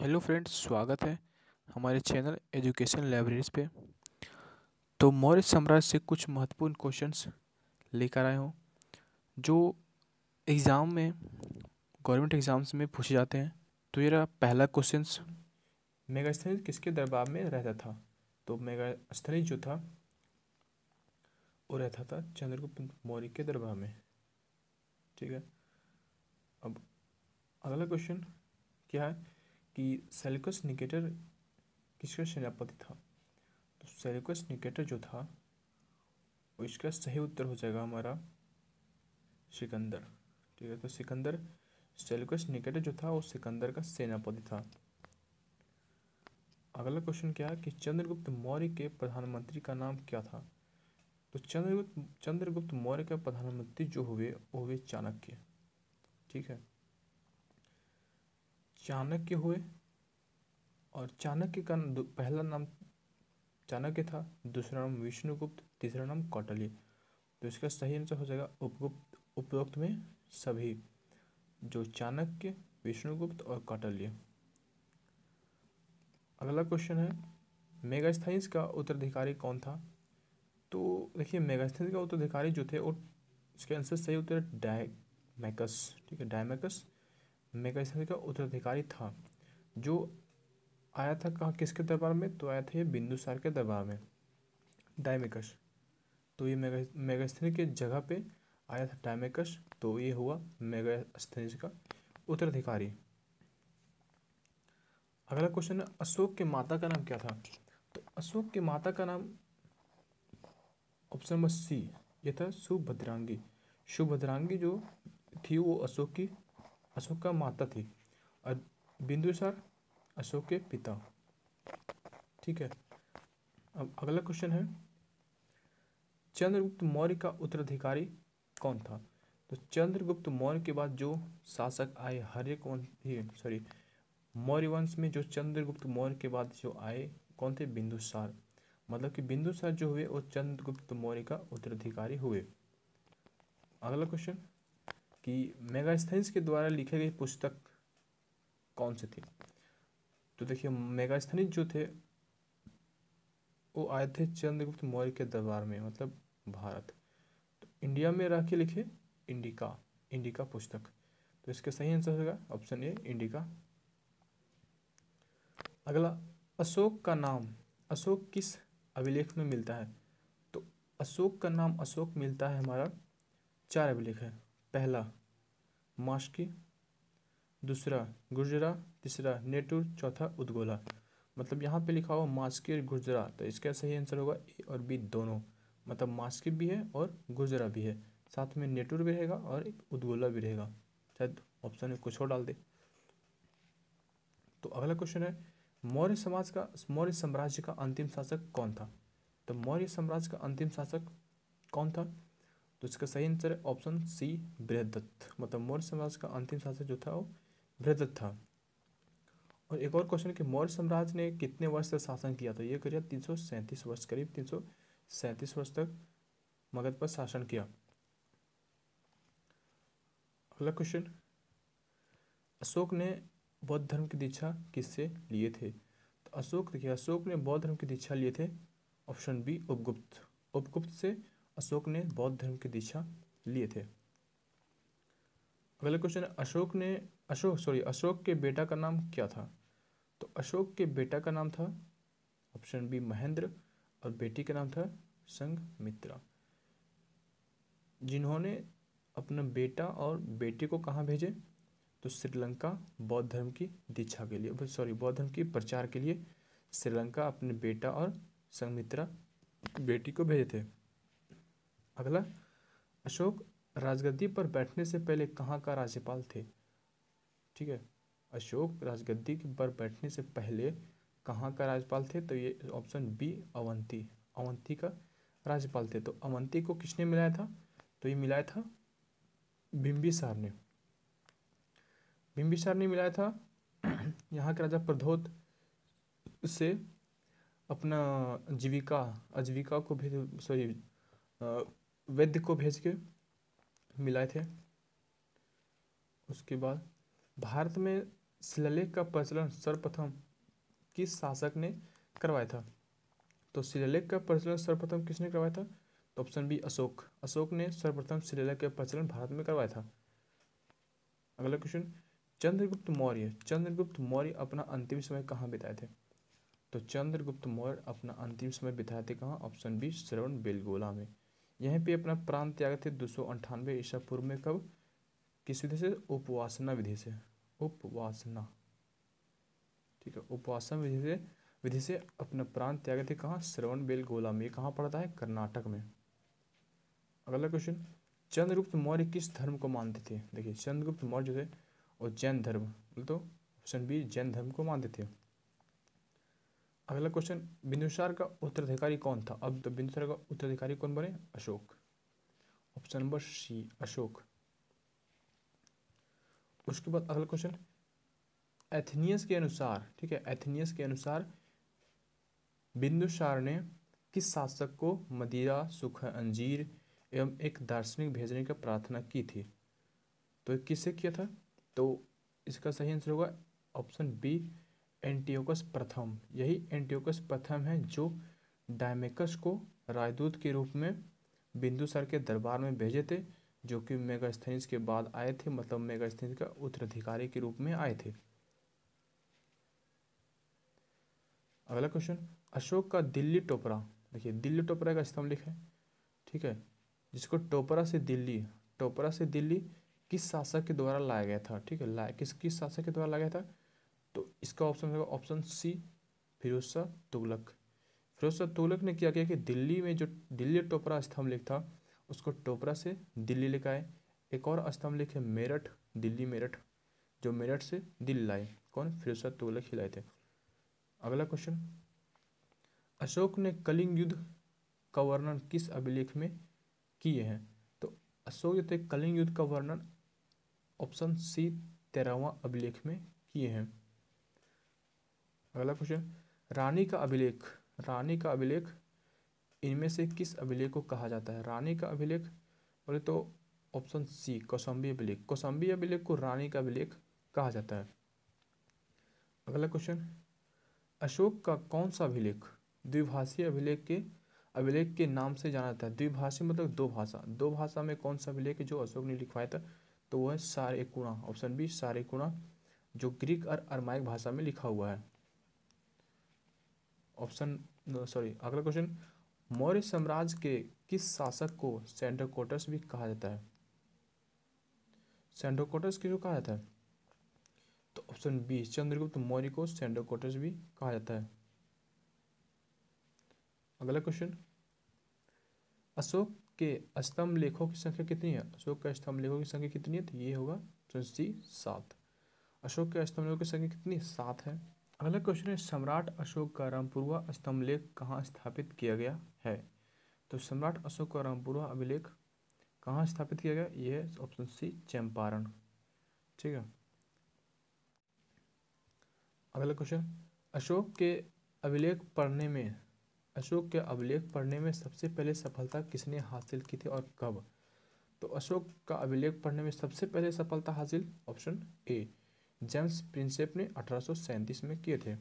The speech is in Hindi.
हेलो फ्रेंड्स, स्वागत है हमारे चैनल एजुकेशन लाइब्रेरीज पे। तो मौर्य साम्राज्य से कुछ महत्वपूर्ण क्वेश्चंस लेकर आए हूँ जो एग्ज़ाम में, गवर्नमेंट एग्ज़ाम्स में पूछे जाते हैं। तो ये रहा पहला क्वेश्चंस। मेगास्थनीज किसके दरबार में रहता था? तो मेगास्थनीज जो था वो रहता था चंद्रगुप्त मौर्य के दरबार में। ठीक है। अब अगला क्वेश्चन क्या है कि सेल्यूकस निकेटर किसका सेनापति था? तो सेल्यूकस निकेटर जो था वो इसका सही उत्तर हो जाएगा हमारा सिकंदर। ठीक है, तो सिकंदर, सेल्यूकस निकेटर जो था वो सिकंदर का सेनापति था। अगला क्वेश्चन क्या है कि चंद्रगुप्त मौर्य के प्रधानमंत्री का नाम क्या था? तो चंद्रगुप्त मौर्य का प्रधानमंत्री जो हुए वो हुए चाणक्य। ठीक है, चाणक्य हुए। और चाणक्य का पहला नाम चाणक्य था, दूसरा नाम विष्णुगुप्त, तीसरा नाम कौटिल्य। तो इसका सही आंसर हो जाएगा उपरोक्त में सभी, जो चाणक्य, विष्णुगुप्त और कौटिल्य। अगला क्वेश्चन है मेगास्थनीज का उत्तराधिकारी कौन था? तो देखिए, मेगास्थनीज का उत्तराधिकारी जो थे वो, इसके आंसर सही उत्तर डायमैकस। ठीक है, डायमैकस मेगास्थनीज का उत्तराधिकारी था, जो आया था कहाँ, किसके दरबार में? तो आया था ये बिंदुसार के दरबार में, डायमैकस। तो ये मेगास्थनीज के जगह पे आया था डायमैकस, तो ये हुआ मेगास्थनीज का उत्तराधिकारी। अगला क्वेश्चन है अशोक के माता का नाम क्या था? तो अशोक के माता का नाम ऑप्शन नंबर सी, ये था सुभद्रांगी। सुभद्रांगी जो थी वो अशोक का माता थी, और बिंदुसार अशोक के पिता। ठीक है। अब अगला क्वेश्चन है चंद्रगुप्त मौर्य का उत्तराधिकारी कौन था? तो चंद्रगुप्त मौर्य के बाद जो शासक आए, मौर्य वंश में जो चंद्रगुप्त मौर्य के बाद जो आए कौन थे? बिंदुसार। मतलब कि बिंदुसार जो हुए वो चंद्रगुप्त मौर्य का उत्तराधिकारी हुए। अगला क्वेश्चन कि मेगास्थनीज के द्वारा लिखी गई पुस्तक कौन सी थी? तो देखिए, मेगास्थनीज जो थे वो आए थे चंद्रगुप्त मौर्य के दरबार में, मतलब भारत। तो इंडिया में रह के लिखे इंडिका पुस्तक। तो इसका सही आंसर होगा ऑप्शन ए, इंडिका। अगला, अशोक का नाम अशोक किस अभिलेख में मिलता है? तो अशोक का नाम अशोक मिलता है हमारा 4 अभिलेख है। पहला मास्की, दूसरा गुर्जरा, तीसरा नेटुर, चौथा उदगोला। मतलब यहाँ पे लिखा हुआ मास्की और गुर्जरा, तो इसका सही आंसर होगा ए और बी दोनों। मतलब मास्की भी है और गुर्जरा भी है, साथ में नेटुर भी रहेगा और एक उदगोला भी रहेगा। शायद ऑप्शन में कुछ और डाल दे। तो अगला क्वेश्चन है मौर्य साम्राज्य का अंतिम शासक कौन था? तो मौर्य साम्राज्य का अंतिम शासक कौन था? तो इसका सही आंसर है ऑप्शन सी, बृहदत्त। मतलब मौर्य साम्राज्य का अंतिम शासक जो था वो बृहदत्त था। और एक और क्वेश्चन कि मौर्य साम्राज्य ने कितने वर्ष तक शासन किया था? ये करिए 337 वर्ष, करीब 337 वर्ष तक मगध पर शासन किया। अगला क्वेश्चन, अशोक ने बौद्ध धर्म की दीक्षा किससे लिए थे? तो अशोक ने बौद्ध धर्म की दीक्षा लिए थे ऑप्शन बी, उपगुप्त से अशोक ने बौद्ध धर्म की दीक्षा लिए थे। अगला क्वेश्चन है अशोक के बेटा का नाम क्या था? तो अशोक के बेटा का नाम था ऑप्शन बी, महेंद्र, और बेटी का नाम था संघमित्रा। जिन्होंने अपना बेटा और बेटी को कहाँ भेजे? तो श्रीलंका बौद्ध धर्म की दीक्षा के लिए, बौद्ध धर्म की प्रचार के लिए श्रीलंका अपने बेटा और संघमित्रा बेटी को भेजे थे। अगला, अशोक राजगद्दी पर बैठने से पहले कहाँ का राज्यपाल थे? ठीक है, अशोक राजगद्दी पर बैठने से पहले कहाँ का राज्यपाल थे? तो ये ऑप्शन बी, अवंती का राज्यपाल थे। तो अवंती को किसने मिलाया था? तो ये मिलाया था बिंबिसार ने मिलाया था यहाँ के राजा प्रद्योत से अपना आजीविका को वैद्य को भेज के मिलाए थे। उसके बाद भारत में शिलालेख का प्रचलन सर्वप्रथम किस शासक ने करवाया था? तो शिलालेख का प्रचलन सर्वप्रथम किसने करवाया था? तो ऑप्शन बी अशोक। अशोक ने सर्वप्रथम शिलालेख का प्रचलन भारत में करवाया था। अगला क्वेश्चन, चंद्रगुप्त मौर्य अपना अंतिम समय कहाँ बिताए थे? तो चंद्रगुप्त मौर्य अपना अंतिम समय बिताए थे कहाँ? ऑप्शन बी श्रवण बेलगोला में। यहीं पे अपना प्राण त्याग थे 298 ईसा पूर्व में। कब? किस विधि से? उपवासना विधि से। उपवासना, ठीक है, उपवासना विधि से अपना प्राण त्याग थे कहाँ? श्रवण बेलगोला में। कहाँ पड़ता है? कर्नाटक में। अगला क्वेश्चन, चंद्रगुप्त मौर्य किस धर्म को मानते थे? देखिए चंद्रगुप्त मौर्य जो थे और जैन धर्म, तो ऑप्शन बी जैन धर्म को मानते थे। अगला क्वेश्चन, बिंदुसार का उत्तराधिकारी कौन था? अब तो बिंदुसार का उत्तराधिकारी कौन बने? Ashoka. Option number C Ashoka. उसके बाद अगला क्वेश्चन, एथेनियस के अनुसार, ठीक है, एथेनियस के अनुसार बिंदुसार ने किस शासक को मदिरा, सुख, अंजीर एवं एक दार्शनिक भेजने की प्रार्थना की थी? तो ये किससे किया था? तो इसका सही आंसर होगा ऑप्शन बी एंटियोकस प्रथम। यही एंटियोकस प्रथम है जो डायमेकस को राजदूत के रूप में बिंदुसार के दरबार में भेजे थे, जो कि मेगास्थनीज के बाद आए थे, मतलब मेगास्थनीज का उत्तराधिकारी के रूप में आए थे। अगला क्वेश्चन, अशोक का दिल्ली टोपरा, देखिए दिल्ली टोपरा का स्तंभ है, ठीक है, जिसको टोपरा से दिल्ली किस शासक के द्वारा लाया गया था? ठीक है, किस शासक के द्वारा लाया गया था? तो इसका ऑप्शन होगा ऑप्शन सी फिरोज शाह तुगलक। फिरोज शाह तुगलक ने क्या किया कि दिल्ली में जो दिल्ली टोपरा स्तंभ लेख था उसको टोपरा से दिल्ली लेकर आए। एक और स्तंभ लेख है मेरठ, दिल्ली मेरठ, जो मेरठ से दिल्ली लाए। कौन? फिरोज शाह तुगलक ही लाए थे। अगला क्वेश्चन, अशोक ने कलिंग युद्ध का वर्णन किस अभिलेख में किए हैं? तो अशोक जो थे कलिंग युद्ध का वर्णन ऑप्शन सी 13वां अभिलेख में किए हैं। अगला क्वेश्चन, रानी का अभिलेख इनमें से किस अभिलेख को कहा जाता है? रानी का अभिलेख बोले तो ऑप्शन सी कौशाम्बी अभिलेख। कौशाम्बी अभिलेख को रानी का अभिलेख कहा जाता है। अगला क्वेश्चन, अशोक का कौन सा अभिलेख द्विभाषीय अभिलेख के नाम से जाना जाता है? द्विभाषी मतलब दो भाषा में कौन सा अभिलेख जो अशोक ने लिखवाया था? तो वह है सारेकुणा। ऑप्शन बी सारेकुणा, जो ग्रीक और अरमाइक भाषा में लिखा हुआ है। अगला क्वेश्चन, मौर्य साम्राज्य के किस शासक को सेंड्रोकोटस भी कहा जाता है? सेंड्रोकोटस किसको कहा जाता है? तो ऑप्शन बी चंद्रगुप्त मौर्य को सेंड्रोकोटस भी कहा जाता है। अगला क्वेश्चन, अशोक के स्तंभ लेखों की संख्या कितनी है? अशोक के स्तंभ लेखों की संख्या कितनी है? तो ये होगा ऑप्शन सी 7। अशोक के स्तंभ लेखों की संख्या कितनी? 7 है। अगला क्वेश्चन है, सम्राट अशोक का रामपुरवा स्तंभ लेख कहाँ स्थापित किया गया है? तो सम्राट अशोक का रामपुरवा अभिलेख कहाँ स्थापित किया गया? ये है ऑप्शन सी चंपारण। ठीक है। अगला क्वेश्चन, अशोक के अभिलेख पढ़ने में सबसे पहले सफलता किसने हासिल की थी और कब? तो अशोक का अभिलेख पढ़ने में सबसे पहले सफलता हासिल ऑप्शन ए जेम्स प्रिंसेप ने 1837 में किए थे।